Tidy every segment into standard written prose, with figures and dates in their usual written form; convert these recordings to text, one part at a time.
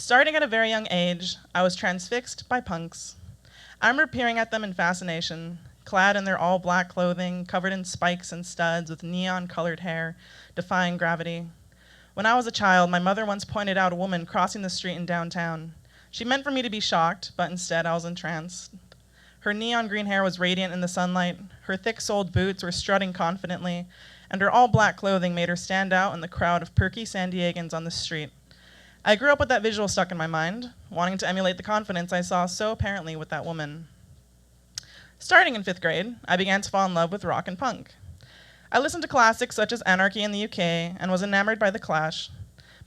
Starting at a very young age, I was transfixed by punks. I remember peering at them in fascination, clad in their all-black clothing, covered in spikes and studs, with neon-colored hair, defying gravity. When I was a child, my mother once pointed out a woman crossing the street in downtown. She meant for me to be shocked, but instead I was entranced. Her neon green hair was radiant in the sunlight, her thick-soled boots were strutting confidently, and her all-black clothing made her stand out in the crowd of perky San Diegans on the street. I grew up with that visual stuck in my mind, wanting to emulate the confidence I saw so apparently with that woman. Starting in 5th grade, I began to fall in love with rock and punk. I listened to classics such as Anarchy in the UK and was enamored by The Clash.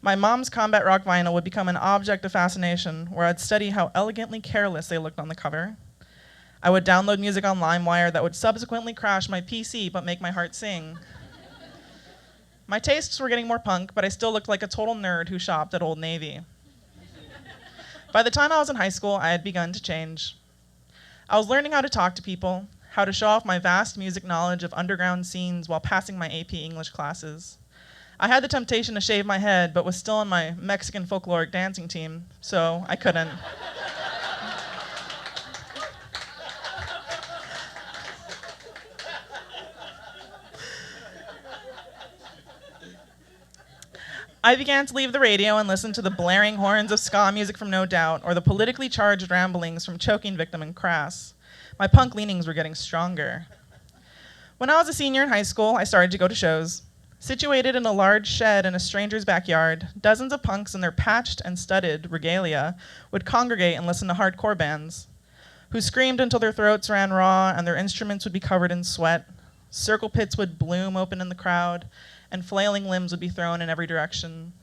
My mom's combat rock vinyl would become an object of fascination, where I'd study how elegantly careless they looked on the cover. I would download music on LimeWire that would subsequently crash my PC but make my heart sing. My tastes were getting more punk, but I still looked like a total nerd who shopped at Old Navy. By the time I was in high school, I had begun to change. I was learning how to talk to people, how to show off my vast music knowledge of underground scenes while passing my AP English classes. I had the temptation to shave my head, but was still on my Mexican folkloric dancing team, so I couldn't. I began to leave the radio and listen to the blaring horns of ska music from No Doubt, or the politically charged ramblings from Choking Victim and Crass. My punk leanings were getting stronger. When I was a senior in high school, I started to go to shows. Situated in a large shed in a stranger's backyard, dozens of punks in their patched and studded regalia would congregate and listen to hardcore bands, who screamed until their throats ran raw and their instruments would be covered in sweat. Circle pits would bloom open in the crowd, and flailing limbs would be thrown in every direction.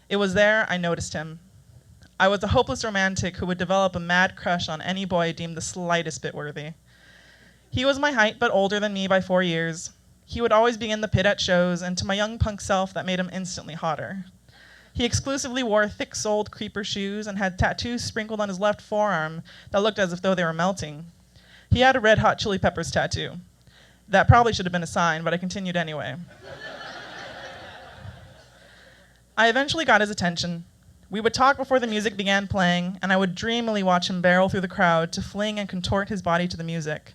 It was there I noticed him. I was a hopeless romantic who would develop a mad crush on any boy deemed the slightest bit worthy. He was my height, but older than me by 4 years. He would always be in the pit at shows, and to my young punk self, that made him instantly hotter. He exclusively wore thick-soled creeper shoes and had tattoos sprinkled on his left forearm that looked as if though they were melting. He had a Red Hot Chili Peppers tattoo. That probably should have been a sign, but I continued anyway. I eventually got his attention. We would talk before the music began playing, and I would dreamily watch him barrel through the crowd to fling and contort his body to the music.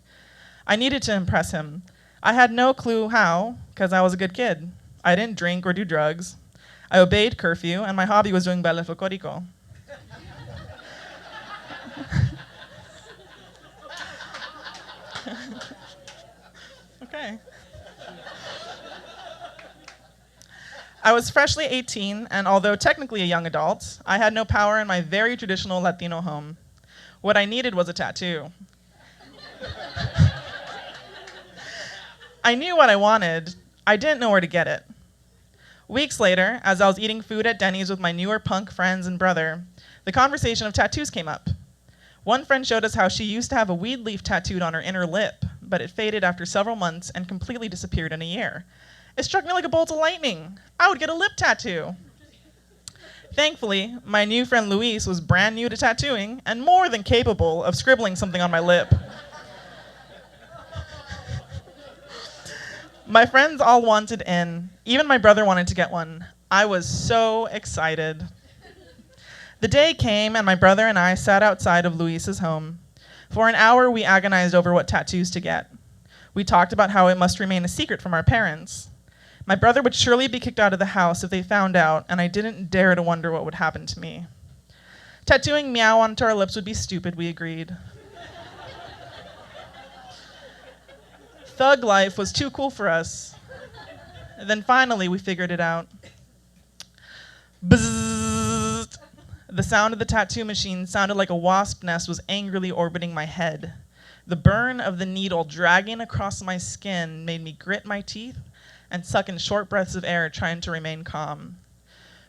I needed to impress him. I had no clue how, because I was a good kid. I didn't drink or do drugs. I obeyed curfew, and my hobby was doing Belle Focorico. Okay. I was freshly 18, and although technically a young adult, I had no power in my very traditional Latino home. What I needed was a tattoo. I knew what I wanted. I didn't know where to get it. Weeks later, as I was eating food at Denny's with my newer punk friends and brother, the conversation of tattoos came up. One friend showed us how she used to have a weed leaf tattooed on her inner lip, but it faded after several months and completely disappeared in a year. It struck me like a bolt of lightning. I would get a lip tattoo. Thankfully, my new friend Luis was brand new to tattooing and more than capable of scribbling something on my lip. My friends all wanted in. Even my brother wanted to get one. I was so excited. The day came and my brother and I sat outside of Luis's home. For an hour, we agonized over what tattoos to get. We talked about how it must remain a secret from our parents. My brother would surely be kicked out of the house if they found out, and I didn't dare to wonder what would happen to me. Tattooing meow onto our lips would be stupid, we agreed. Thug life was too cool for us. And then finally, we figured it out. Bzzzt. The sound of the tattoo machine sounded like a wasp nest was angrily orbiting my head. The burn of the needle dragging across my skin made me grit my teeth and suck in short breaths of air, trying to remain calm.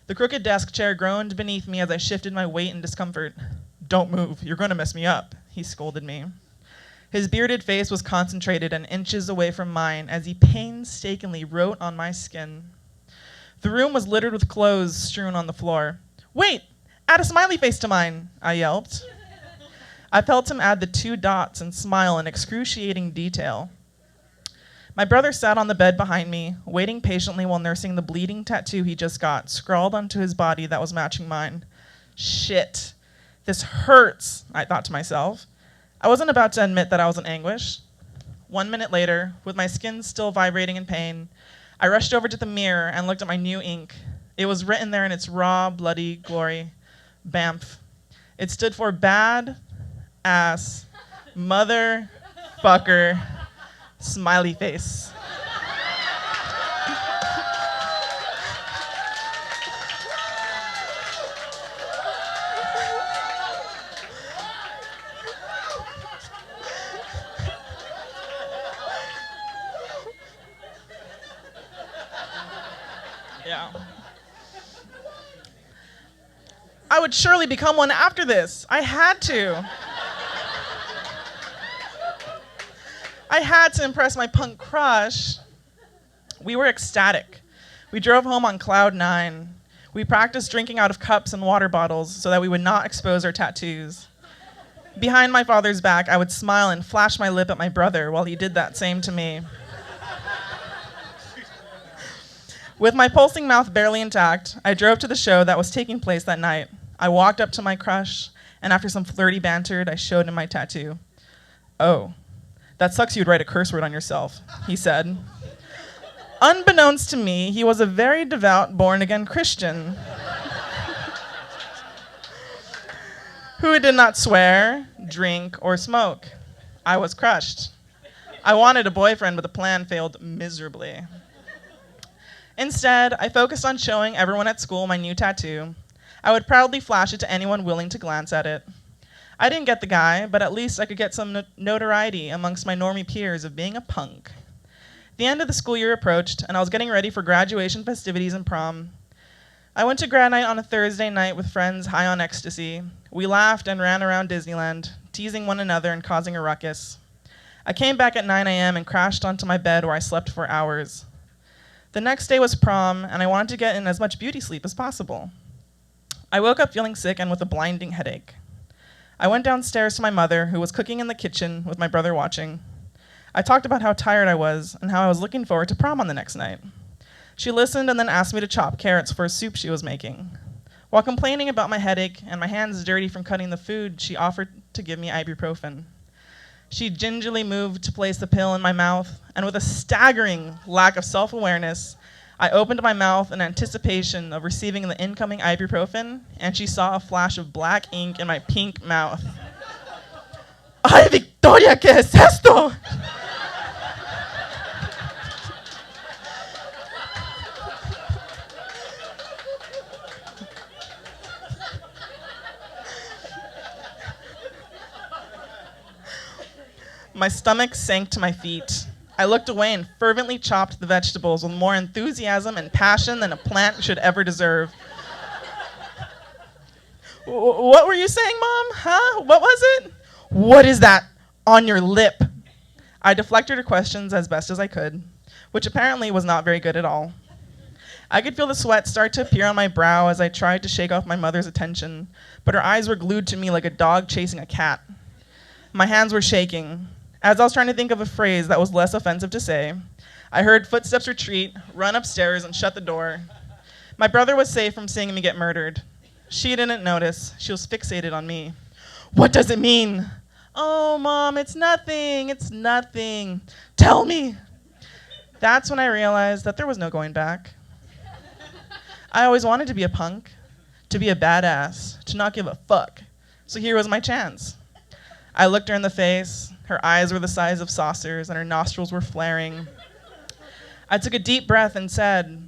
The crooked desk chair groaned beneath me as I shifted my weight in discomfort. "Don't move, you're going to mess me up," he scolded me. His bearded face was concentrated and inches away from mine as he painstakingly wrote on my skin. The room was littered with clothes strewn on the floor. "Wait, add a smiley face to mine," I yelped. I felt him add the 2 dots and smile in excruciating detail. My brother sat on the bed behind me, waiting patiently while nursing the bleeding tattoo he just got, scrawled onto his body that was matching mine. Shit, this hurts, I thought to myself. I wasn't about to admit that I was in anguish. 1 minute later, with my skin still vibrating in pain, I rushed over to the mirror and looked at my new ink. It was written there in its raw, bloody glory, VAMP. It stood for bad ass motherfucker smiley face. Yeah. I would surely become one after this. I had to. I had to impress my punk crush. We were ecstatic. We drove home on cloud 9. We practiced drinking out of cups and water bottles so that we would not expose our tattoos. Behind my father's back, I would smile and flash my lip at my brother while he did that same to me. With my pulsing mouth barely intact, I drove to the show that was taking place that night. I walked up to my crush, and after some flirty banter, I showed him my tattoo. "Oh, that sucks you'd write a curse word on yourself," he said. Unbeknownst to me, he was a very devout, born-again Christian who did not swear, drink, or smoke. I was crushed. I wanted a boyfriend, but the plan failed miserably. Instead, I focused on showing everyone at school my new tattoo. I would proudly flash it to anyone willing to glance at it. I didn't get the guy, but at least I could get some notoriety amongst my normie peers of being a punk. The end of the school year approached, and I was getting ready for graduation festivities and prom. I went to grad night on a Thursday night with friends high on ecstasy. We laughed and ran around Disneyland, teasing one another and causing a ruckus. I came back at 9 a.m. and crashed onto my bed where I slept for hours. The next day was prom, and I wanted to get in as much beauty sleep as possible. I woke up feeling sick and with a blinding headache. I went downstairs to my mother, who was cooking in the kitchen with my brother watching. I talked about how tired I was and how I was looking forward to prom on the next night. She listened and then asked me to chop carrots for a soup she was making. While complaining about my headache and my hands dirty from cutting the food, she offered to give me ibuprofen. She gingerly moved to place the pill in my mouth, and with a staggering lack of self-awareness, I opened my mouth in anticipation of receiving the incoming ibuprofen, and she saw a flash of black ink in my pink mouth. "Ay, Victoria, ¿qué es esto?" My stomach sank to my feet. I looked away and fervently chopped the vegetables with more enthusiasm and passion than a plant should ever deserve. "What were you saying, Mom? Huh? What was it?" "What is that on your lip?" I deflected her questions as best as I could, which apparently was not very good at all. I could feel the sweat start to appear on my brow as I tried to shake off my mother's attention, but her eyes were glued to me like a dog chasing a cat. My hands were shaking. As I was trying to think of a phrase that was less offensive to say, I heard footsteps retreat, run upstairs, and shut the door. My brother was safe from seeing me get murdered. She didn't notice. She was fixated on me. "What does it mean?" "Oh, Mom, it's nothing. It's nothing." "Tell me." That's when I realized that there was no going back. I always wanted to be a punk, to be a badass, to not give a fuck. So here was my chance. I looked her in the face. Her eyes were the size of saucers, and her nostrils were flaring. I took a deep breath and said,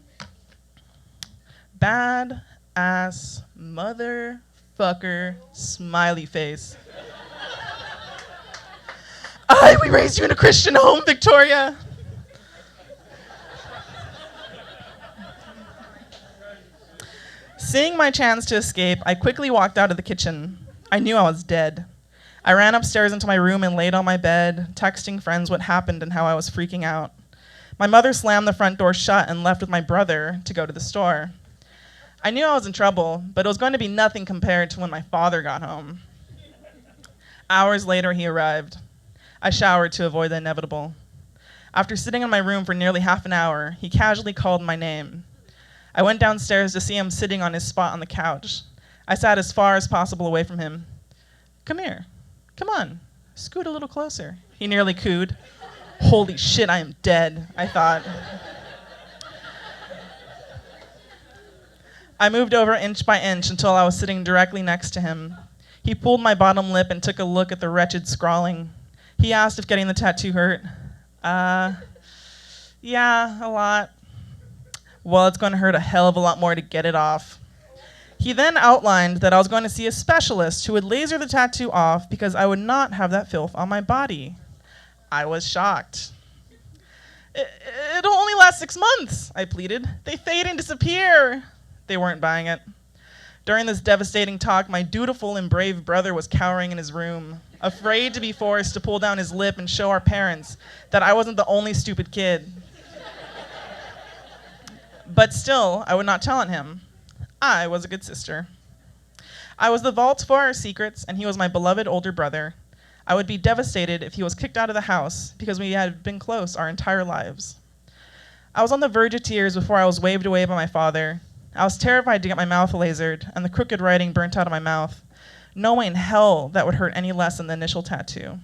"Bad ass motherfucker smiley face." We raised you in a Christian home, Victoria." Seeing my chance to escape, I quickly walked out of the kitchen. I knew I was dead. I ran upstairs into my room and laid on my bed, texting friends what happened and how I was freaking out. My mother slammed the front door shut and left with my brother to go to the store. I knew I was in trouble, but it was going to be nothing compared to when my father got home. Hours later, he arrived. I showered to avoid the inevitable. After sitting in my room for nearly half an hour, he casually called my name. I went downstairs to see him sitting on his spot on the couch. I sat as far as possible away from him. Come here. Come on. Scoot a little closer. He nearly cooed. Holy shit, I am dead, I thought. I moved over inch by inch until I was sitting directly next to him. He pulled my bottom lip and took a look at the wretched scrawling. He asked if getting the tattoo hurt. Yeah, a lot. Well, it's going to hurt a hell of a lot more to get it off. He then outlined that I was going to see a specialist who would laser the tattoo off because I would not have that filth on my body. I was shocked. It'll only last 6 months, I pleaded. They fade and disappear. They weren't buying it. During this devastating talk, my dutiful and brave brother was cowering in his room, afraid to be forced to pull down his lip and show our parents that I wasn't the only stupid kid. But still, I would not tell on him. I was a good sister. I was the vault for our secrets, and he was my beloved older brother. I would be devastated if he was kicked out of the house because we had been close our entire lives. I was on the verge of tears before I was waved away by my father. I was terrified to get my mouth lasered and the crooked writing burnt out of my mouth. No way in hell that would hurt any less than the initial tattoo.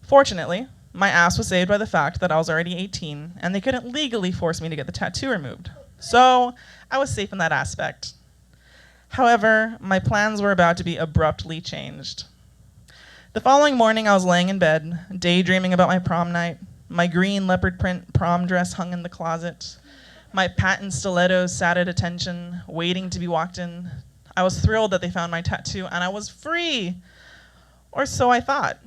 Fortunately, my ass was saved by the fact that I was already 18 and they couldn't legally force me to get the tattoo removed. So I was safe in that aspect. However, my plans were about to be abruptly changed. The following morning, I was laying in bed, daydreaming about my prom night. My green leopard print prom dress hung in the closet. My patent stilettos sat at attention, waiting to be walked in. I was thrilled that they found my tattoo, and I was free. Or so I thought.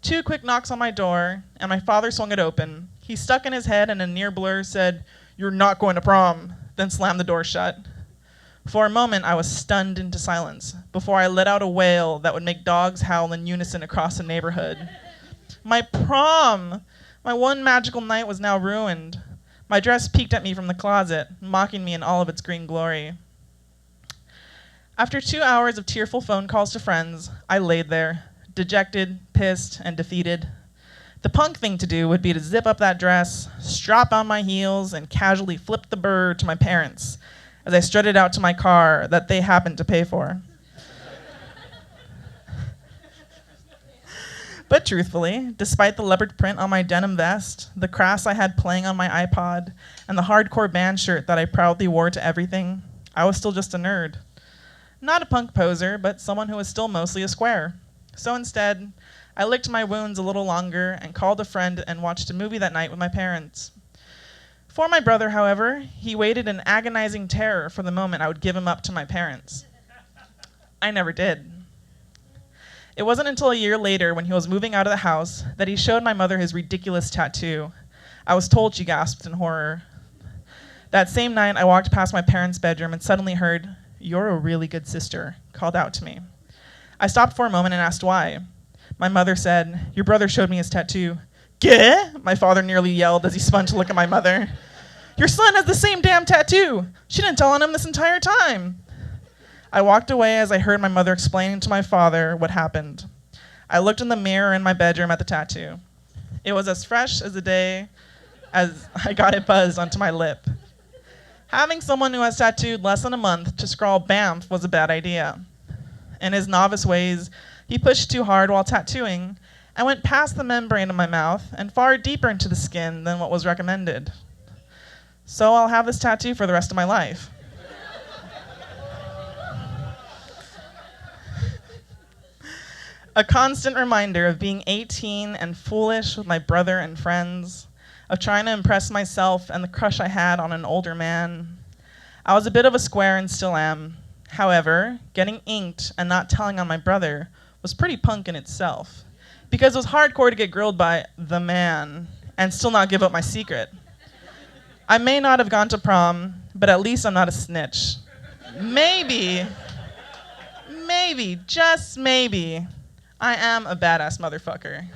2 quick knocks on my door, and my father swung it open. He stuck in his head, and a near blur said, "You're not going to prom," then slammed the door shut. For a moment, I was stunned into silence before I let out a wail that would make dogs howl in unison across the neighborhood. My prom! My one magical night was now ruined. My dress peeked at me from the closet, mocking me in all of its green glory. After 2 hours of tearful phone calls to friends, I laid there, dejected, pissed, and defeated. The punk thing to do would be to zip up that dress, strap on my heels, and casually flip the bird to my parents as I strutted out to my car that they happened to pay for. But truthfully, despite the leopard print on my denim vest, the crass I had playing on my iPod, and the hardcore band shirt that I proudly wore to everything, I was still just a nerd. Not a punk poser, but someone who was still mostly a square. So instead, I licked my wounds a little longer and called a friend and watched a movie that night with my parents. For my brother, however, he waited in agonizing terror for the moment I would give him up to my parents. I never did. It wasn't until a year later, when he was moving out of the house, that he showed my mother his ridiculous tattoo. I was told, she gasped in horror. That same night, I walked past my parents' bedroom and suddenly heard, "You're a really good sister," called out to me. I stopped for a moment and asked why. My mother said, "Your brother showed me his tattoo." "Gah?" My father nearly yelled as he spun to look at my mother. "Your son has the same damn tattoo. She didn't tell on him this entire time." I walked away as I heard my mother explaining to my father what happened. I looked in the mirror in my bedroom at the tattoo. It was as fresh as the day as I got it buzzed onto my lip. Having someone who has tattooed less than a month to scrawl VAMP was a bad idea. In his novice ways, he pushed too hard while tattooing and went past the membrane of my mouth and far deeper into the skin than what was recommended. So I'll have this tattoo for the rest of my life. A constant reminder of being 18 and foolish with my brother and friends, of trying to impress myself and the crush I had on an older man. I was a bit of a square and still am. However, getting inked and not telling on my brother was pretty punk in itself, because it was hardcore to get grilled by the man and still not give up my secret. I may not have gone to prom, but at least I'm not a snitch. Maybe, just maybe, I am a badass motherfucker.